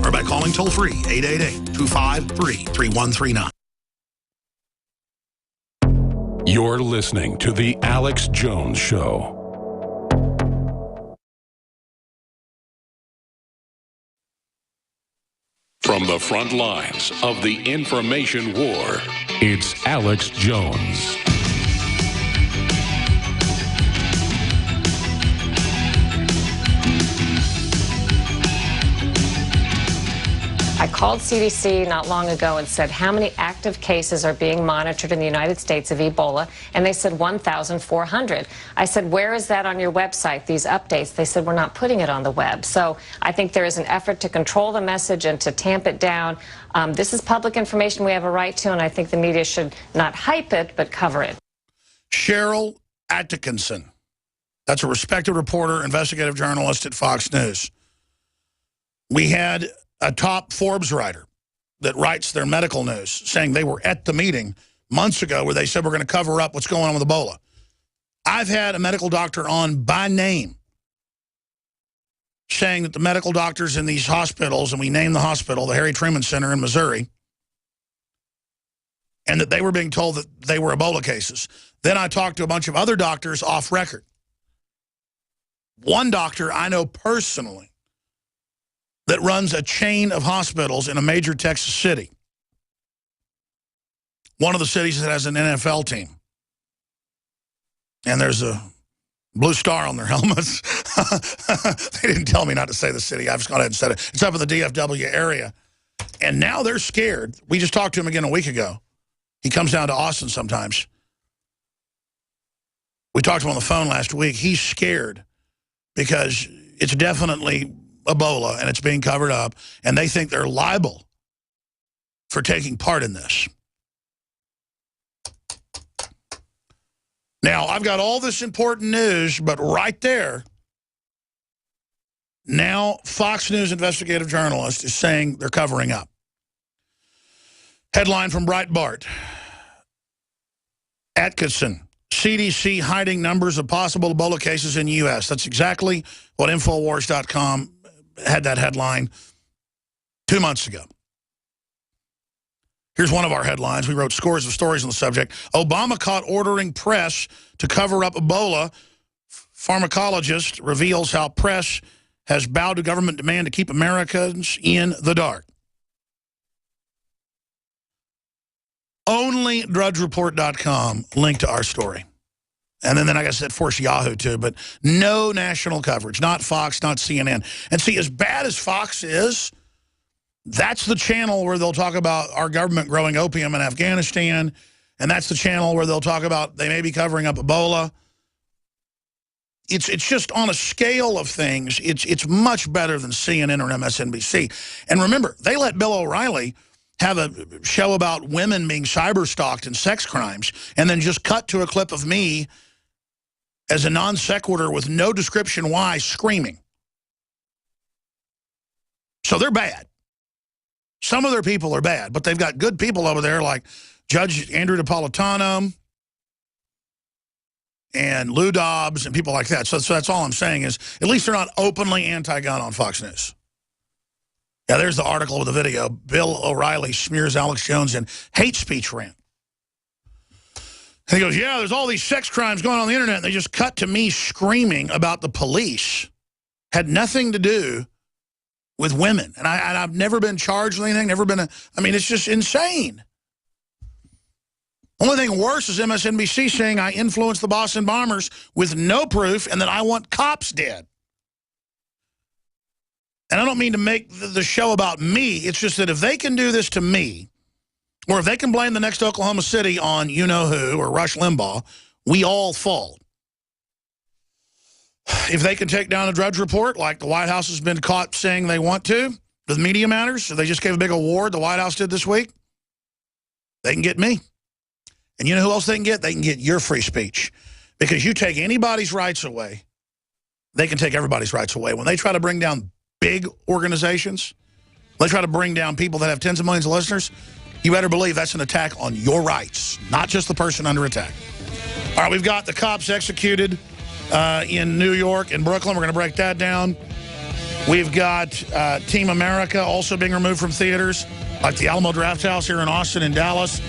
or by calling toll-free 888-253-3139. You're listening to The Alex Jones Show. From the front lines of the information war, it's Alex Jones. I called CDC not long ago and said, how many active cases are being monitored in the United States of Ebola? And they said 1,400. I said, where is that on your website, these updates? They said, we're not putting it on the web. So I think there is an effort to control the message and to tamp it down. This is public information we have a right to, and I think the media should not hype it, but cover it. Cheryl Atkinson. That's a respected reporter, investigative journalist at Fox News. We had a top Forbes writer that writes their medical news saying they were at the meeting months ago where they said we're going to cover up what's going on with Ebola. I've had a medical doctor on by name saying that the medical doctors in these hospitals, and we named the hospital, the Harry Truman Center in Missouri, and that they were being told that they were Ebola cases. Then I talked to a bunch of other doctors off record. One doctor I know personally that runs a chain of hospitals in a major Texas city. One of the cities that has an NFL team. And there's a blue star on their helmets. They didn't tell me not to say the city. I've just gone ahead and said it. It's up in the DFW area. And now they're scared. We just talked to him again a week ago. He comes down to Austin sometimes. We talked to him on the phone last week. He's scared because it's definitely Ebola, and it's being covered up, and they think they're liable for taking part in this. Now, I've got all this important news, but right there, now Fox News investigative journalist is saying they're covering up. Headline from Breitbart. Atkinson, CDC hiding numbers of possible Ebola cases in the U.S. That's exactly what Infowars.com had that headline 2 months ago. Here's one of our headlines. We wrote scores of stories on the subject. Obama caught ordering press to cover up Ebola. Pharmacologist reveals how press has bowed to government demand to keep Americans in the dark. Only DrudgeReport.com linked to our story. And then like I said, force Yahoo too, but no national coverage, not Fox, not CNN. And see, as bad as Fox is, that's the channel where they'll talk about our government growing opium in Afghanistan, and that's the channel where they'll talk about they may be covering up Ebola. It's just on a scale of things, it's much better than CNN or MSNBC. And remember, they let Bill O'Reilly have a show about women being cyber-stalked and sex crimes, and then just cut to a clip of me as a non sequitur with no description why, screaming. So they're bad. Some of their people are bad, but they've got good people over there like Judge Andrew Napolitano and Lou Dobbs and people like that. So that's all I'm saying is at least they're not openly anti-gun on Fox News. Yeah, there's the article with the video. Bill O'Reilly smears Alex Jones in hate speech rant. And he goes, yeah, there's all these sex crimes going on the internet. And they just cut to me screaming about the police. Had nothing to do with women. And I've never been charged with anything, never been I mean, it's just insane. Only thing worse is MSNBC saying I influenced the Boston bombers with no proof and that I want cops dead. And I don't mean to make the show about me. It's just that if they can do this to me, or if they can blame the next Oklahoma City on you-know-who or Rush Limbaugh, we all fall. If they can take down a Drudge Report, like the White House has been caught saying they want to, with Media Matters, so they just gave a big award the White House did this week, they can get me. And you know who else they can get? They can get your free speech. Because you take anybody's rights away, they can take everybody's rights away. When they try to bring down big organizations, they try to bring down people that have tens of millions of listeners, you better believe that's an attack on your rights, not just the person under attack. All right, we've got the cops executed in New York and Brooklyn. We're going to break that down. We've got Team America also being removed from theaters, like the Alamo Drafthouse here in Austin and Dallas.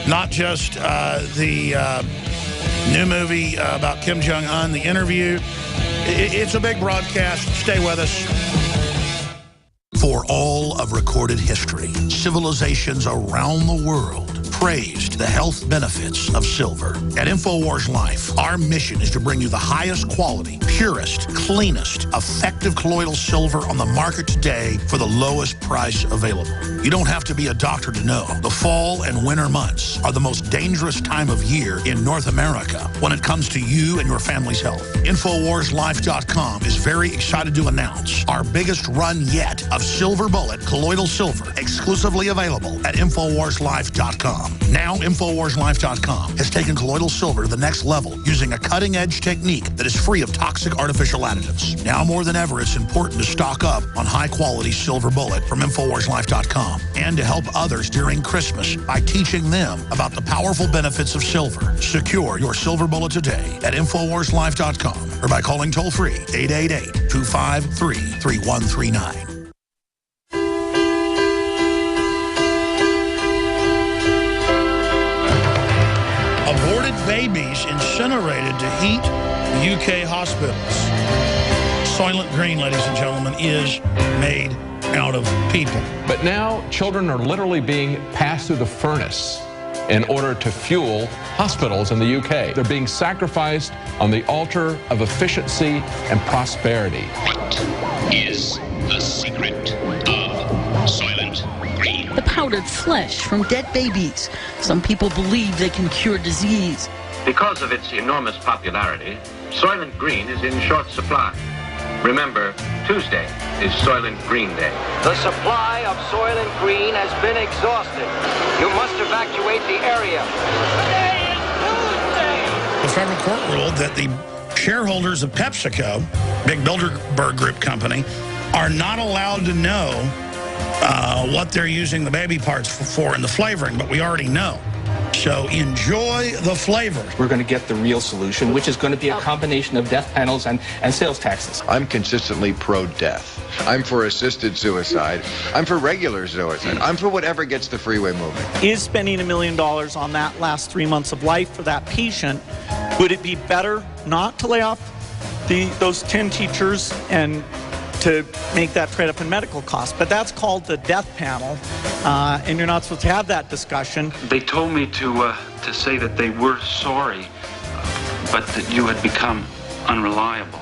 Not just the new movie about Kim Jong-un, The Interview. It's a big broadcast. Stay with us. For all of recorded history, civilizations around the world praised the health benefits of silver. At InfoWars Life, our mission is to bring you the highest quality, purest, cleanest, effective colloidal silver on the market today for the lowest price available. You don't have to be a doctor to know. The fall and winter months are the most dangerous time of year in North America when it comes to you and your family's health. InfoWarsLife.com is very excited to announce our biggest run yet of Silver Bullet colloidal silver, exclusively available at InfoWarsLife.com. Now, InfoWarsLife.com has taken colloidal silver to the next level using a cutting-edge technique that is free of toxic artificial additives. Now more than ever, it's important to stock up on high-quality Silver Bullet from InfoWarsLife.com and to help others during Christmas by teaching them about the powerful benefits of silver. Secure your Silver Bullet today at InfoWarsLife.com or by calling toll-free 888-253-3139. Aborted babies incinerated to heat UK hospitals. Soylent Green, ladies and gentlemen, is made out of people. But now children are literally being passed through the furnace in order to fuel hospitals in the UK. They're being sacrificed on the altar of efficiency and prosperity. What is the secret of Soylent Green? The powdered flesh from dead babies. Some people believe they can cure disease. Because of its enormous popularity, Soylent Green is in short supply. Remember, Tuesday is Soylent Green Day. The supply of Soylent Green has been exhausted. You must evacuate the area. Today is Tuesday! The federal court ruled that the shareholders of PepsiCo, big Bilderberg Group company, are not allowed to know what they're using the baby parts for in the flavoring, but we already know. So enjoy the flavor. We're going to get the real solution, which is going to be a combination of death panels and sales taxes. I'm consistently pro-death. I'm for assisted suicide. I'm for regular suicide. I'm for whatever gets the freeway moving. Is spending $1 million on that last 3 months of life for that patient, would it be better not to lay off those 10 teachers and to make that trade-up in medical costs? But that's called the death panel, and you're not supposed to have that discussion. They told me to say that they were sorry, but that you had become unreliable.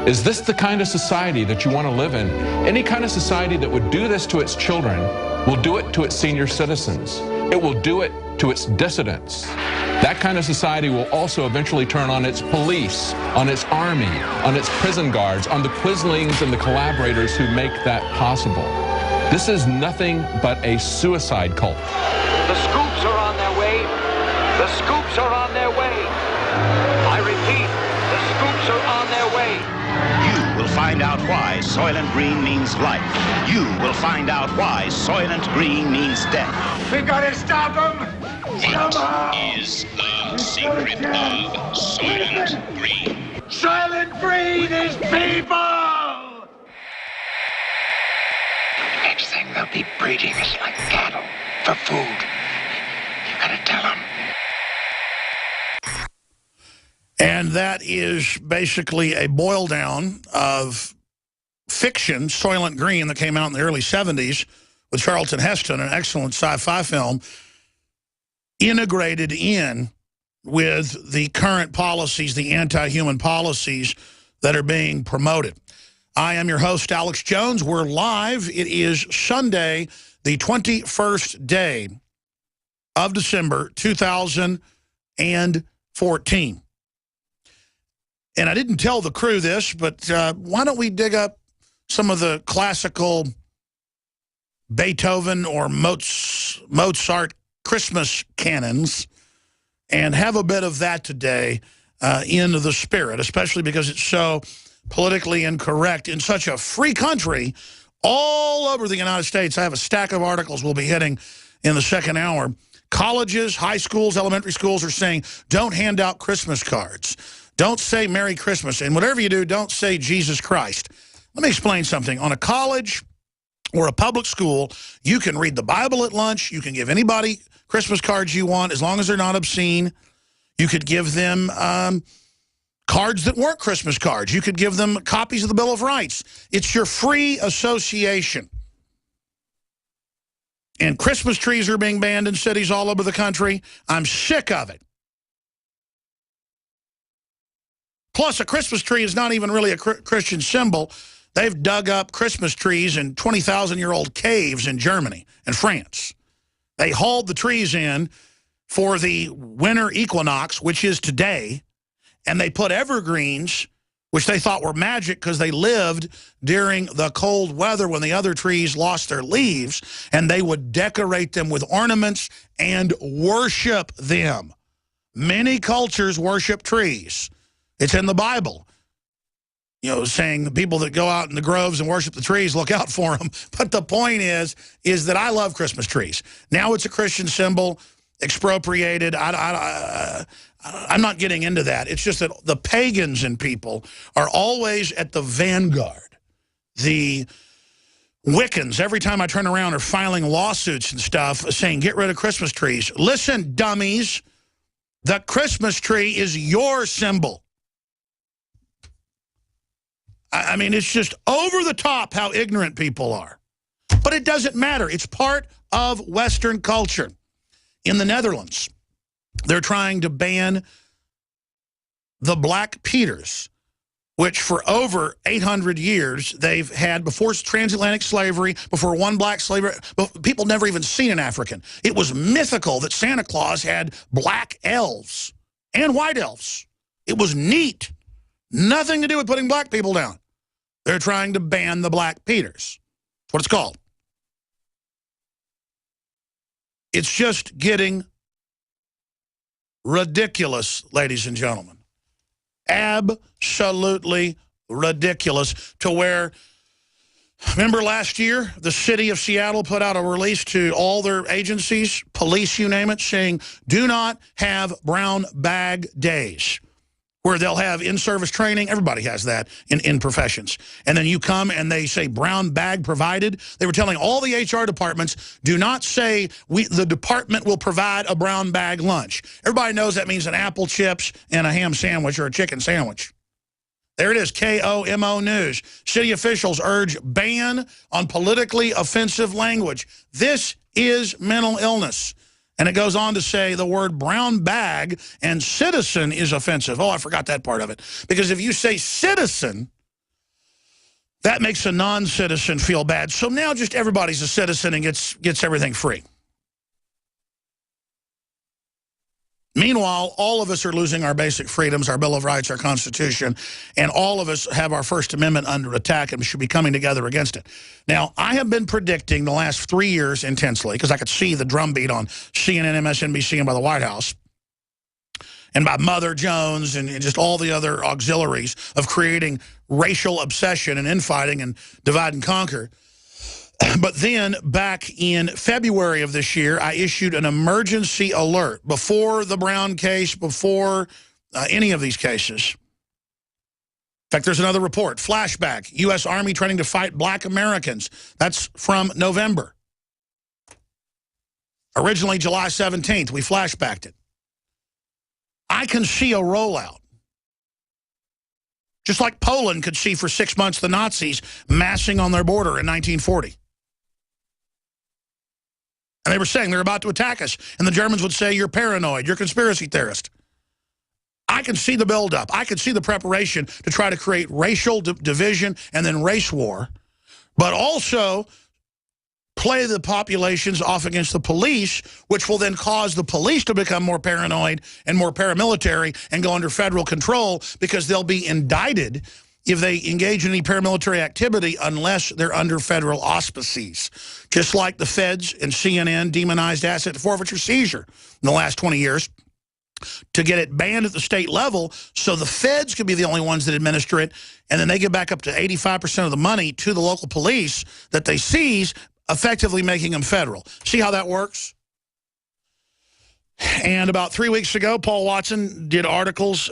Is this the kind of society that you want to live in? Any kind of society that would do this to its children will do it to its senior citizens. It will do it to its dissidents. That kind of society will also eventually turn on its police, on its army, on its prison guards, on the quislings and the collaborators who make that possible. This is nothing but a suicide cult. The scoops are on their way. The scoops are on their way. I repeat, the scoops are on their way. You will find out why Soylent Green means life. You will find out why Soylent Green means death. We gotta stop them! What is the secret of Soylent Green? Soylent Green is people! Next thing they'll be breeding us like cattle for food. You gotta tell them. And that is basically a boil down of fiction, Soylent Green, that came out in the early 70s with Charlton Heston, an excellent sci-fi film, integrated in with the current policies, the anti-human policies that are being promoted. I am your host, Alex Jones. We're live. It is Sunday, the 21st day of December, 2014. And I didn't tell the crew this, but why don't we dig up some of the classical Beethoven or Mozart Christmas canons and have a bit of that today in the spirit, especially because it's so politically incorrect in such a free country all over the United States. I have a stack of articles we'll be hitting in the second hour Colleges, high schools, elementary schools are saying, don't hand out Christmas cards. Don't say Merry Christmas. And whatever you do, don't say Jesus Christ. Let me explain something. On a college or a public school, you can read the Bible at lunch. You can give anybody Christmas cards you want as long as they're not obscene. You could give them cards that weren't Christmas cards. You could give them copies of the Bill of Rights. It's your free association. And Christmas trees are being banned in cities all over the country. I'm sick of it. Plus, a Christmas tree is not even really a Christian symbol. They've dug up Christmas trees in 20,000-year-old caves in Germany and France. They hauled the trees in for the winter equinox, which is today, and they put evergreens, which they thought were magic because they lived during the cold weather when the other trees lost their leaves, and they would decorate them with ornaments and worship them. Many cultures worship trees. It's in the Bible. You know, saying the people that go out in the groves and worship the trees, look out for them. But the point is that I love Christmas trees. Now it's a Christian symbol, expropriated. I'm not getting into that. It's just that the pagans and people are always at the vanguard. The Wiccans, every time I turn around, are filing lawsuits and stuff saying, get rid of Christmas trees. Listen, dummies, the Christmas tree is your symbol. I mean, it's just over the top how ignorant people are. But it doesn't matter. It's part of Western culture. In the Netherlands, they're trying to ban the Black Peters, which for over 800 years they've had, before transatlantic slavery, before one black slavery, people never even seen an African. It was mythical that Santa Claus had black elves and white elves. It was neat. Nothing to do with putting black people down. They're trying to ban the Black Peters. That's what it's called. It's just getting ridiculous, ladies and gentlemen. Absolutely ridiculous, to where, remember last year, the city of Seattle put out a release to all their agencies, police, you name it, saying, do not have brown bag days, where they'll have in-service training. Everybody has that in professions. And then you come and they say brown bag provided. They were telling all the HR departments, do not say the department will provide a brown bag lunch. Everybody knows that means an apple chips and a ham sandwich or a chicken sandwich. There it is, KOMO News. City officials urge ban on politically offensive language. This is mental illness. And it goes on to say the word brown bag and citizen is offensive. Oh, I forgot that part of it. Because if you say citizen, that makes a non-citizen feel bad. So now just everybody's a citizen and gets everything free. Meanwhile, all of us are losing our basic freedoms, our Bill of Rights, our Constitution, and all of us have our First Amendment under attack and should be coming together against it. Now, I have been predicting the last 3 years intensely, because I could see the drumbeat on CNN, MSNBC, and by the White House, and by Mother Jones and just all the other auxiliaries of creating racial obsession and infighting and divide and conquer. But then, back in February of this year, I issued an emergency alert before the Brown case, before any of these cases. In fact, there's another report. Flashback, U.S. Army training to fight black Americans. That's from November. Originally, July 17th, we flashbacked it. I can see a rollout. Just like Poland could see for 6 months the Nazis massing on their border in 1940. And they were saying they're about to attack us. And the Germans would say, you're paranoid, you're a conspiracy theorist. I can see the buildup. I can see the preparation to try to create racial division and then race war, but also play the populations off against the police, which will then cause the police to become more paranoid and more paramilitary and go under federal control, because they'll be indicted if they engage in any paramilitary activity unless they're under federal auspices. Just like the feds and CNN demonized asset forfeiture seizure in the last 20 years to get it banned at the state level, so the feds could be the only ones that administer it, and then they get back up to 85% of the money to the local police that they seize, effectively making them federal. See how that works? And about 3 weeks ago, Paul Watson did articles